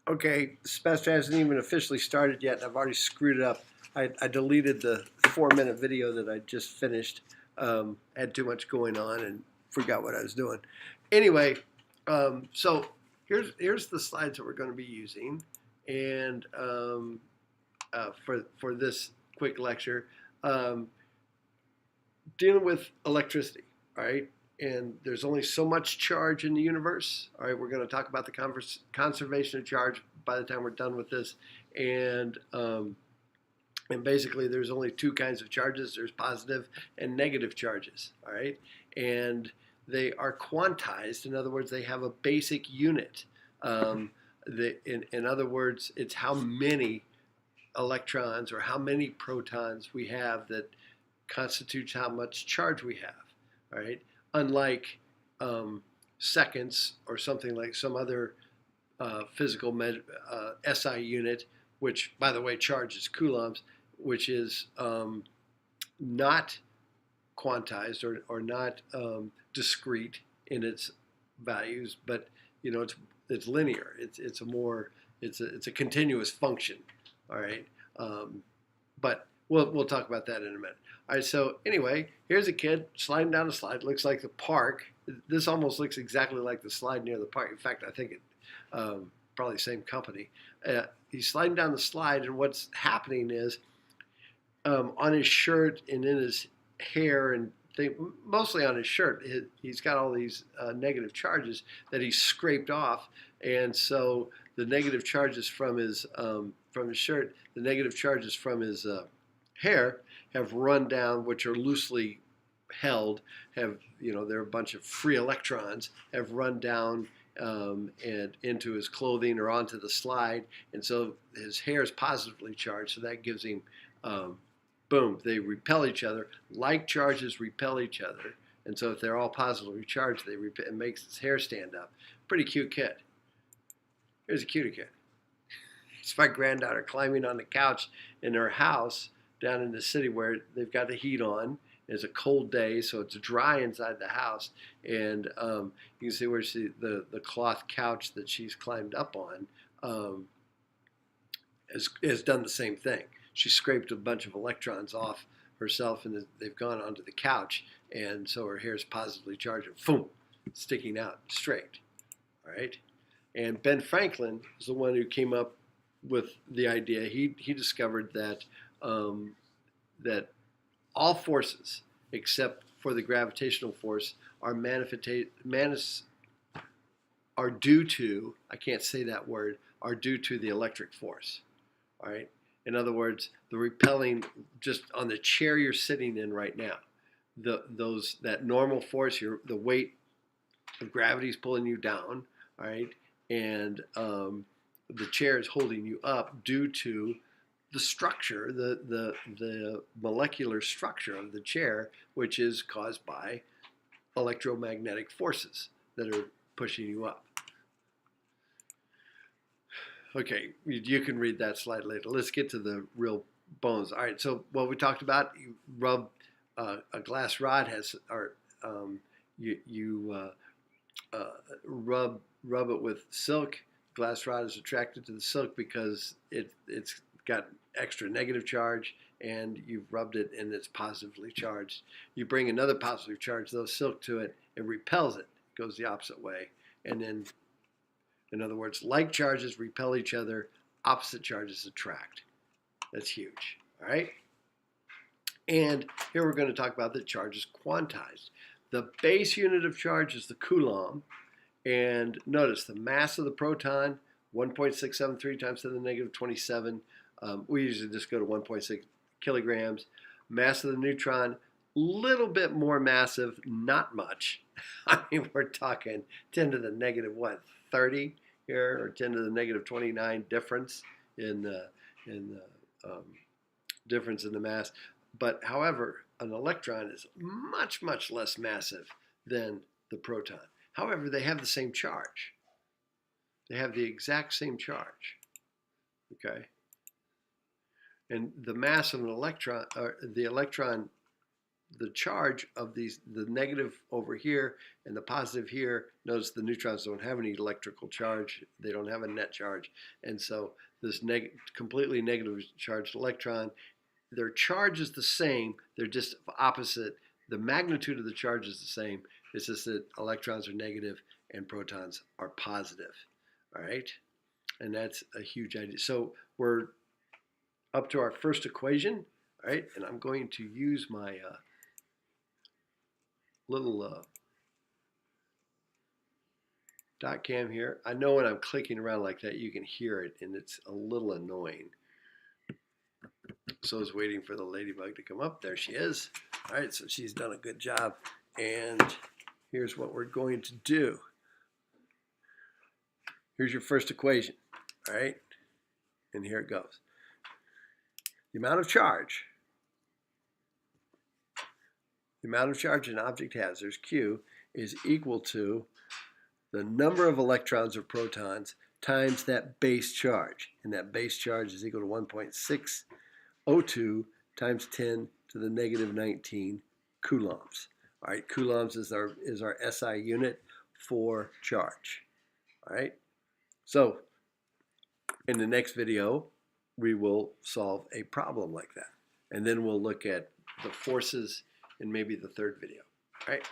Okay, this semester hasn't even officially started yet, and I've already screwed it up. I deleted the 4-minute video that I just finished. Had too much going on and forgot what I was doing. Anyway, so here's the slides that we're going to be using, and for this quick lecture, um, dealing with electricity. All right, and there's only so much charge in the universe. All right, we're going to talk about the conservation of charge by the time we're done with this, and basically there's only two kinds of charges. There's positive and negative charges. All right, and they are quantized. In other words, they have a basic unit. In other words, it's how many electrons or how many protons we have that constitutes how much charge we have. All right, unlike seconds or something like some other physical SI unit, which, by the way, charge is coulombs, which is not quantized or not discrete in its values, but it's linear. It's a continuous function. All right, but we'll talk about that in a minute. All right, so anyway, here's a kid sliding down a slide. Looks like the park. This almost looks exactly like the slide near the park. In fact, I think it probably the same company. He's sliding down the slide, and what's happening is on his shirt and in his hair and mostly on his shirt, he's got all these negative charges that he scraped off, and so the negative charges from his shirt, the negative charges from his hair have run down, which are loosely held, they're a bunch of free electrons, have run down and into his clothing or onto the slide, and so his hair is positively charged, so that gives him boom, they repel each other. Like charges repel each other, and so if they're all positively charged, it makes his hair stand up. Pretty cute kid. Here's a cuter kid. It's my granddaughter climbing on the couch in her house down in the city where they've got the heat on. It's a cold day, so it's dry inside the house, and you can see where the cloth couch that she's climbed up on has done the same thing. She scraped a bunch of electrons off herself, and they've gone onto the couch, and so her hair is positively charged, and boom, sticking out straight. All right, and Ben Franklin is the one who came up with the idea. He discovered that that all forces except for the gravitational force are due to, I can't say that word, are due to the electric force. All right. In other words, the repelling just on the chair you're sitting in right now, that normal force, the weight of gravity is pulling you down. All right, and the chair is holding you up due to the structure, the molecular structure of the chair, which is caused by electromagnetic forces that are pushing you up. Okay, you can read that slide later. Let's get to the real bones. All right, so what we talked about, you rub a glass rod rub it with silk. Glass rod is attracted to the silk because it's got extra negative charge, and you've rubbed it and it's positively charged. You bring another positive charge, though, silk to it, it repels it, goes the opposite way, and then, in other words, like charges repel each other, opposite charges attract. That's huge. All right? And here we're going to talk about the charge is quantized. The base unit of charge is the coulomb. And notice the mass of the proton, 1.673 times 10 to the negative 27. We usually just go to 1.6 kilograms. Mass of the neutron, little bit more massive, not much. I mean, we're talking 10 to the negative, 30 here, or 10 to the negative 29 difference in difference in the mass. But however, an electron is much, much less massive than the proton. However, they have the same charge. They have the exact same charge. Okay? And the mass of an electron, or the electron the charge of these, the negative over here and the positive here, notice the neutrons don't have any electrical charge. They don't have a net charge. And so this completely negatively charged electron, their charge is the same. They're just opposite. The magnitude of the charge is the same. It's just that electrons are negative and protons are positive. All right? And that's a huge idea. So we're up to our first equation. All right? And I'm going to use my little dot cam here. I know when I'm clicking around like that, you can hear it, and it's a little annoying. So I was waiting for the ladybug to come up. There she is. All right, so she's done a good job. And here's what we're going to do. Here's your first equation. All right, and here it goes. The amount of charge an object has, there's Q, is equal to the number of electrons or protons times that base charge. And that base charge is equal to 1.602 times 10 to the negative 19 coulombs. All right, coulombs is our SI unit for charge. All right, so in the next video, we will solve a problem like that. And then we'll look at the forces in maybe the third video. All right.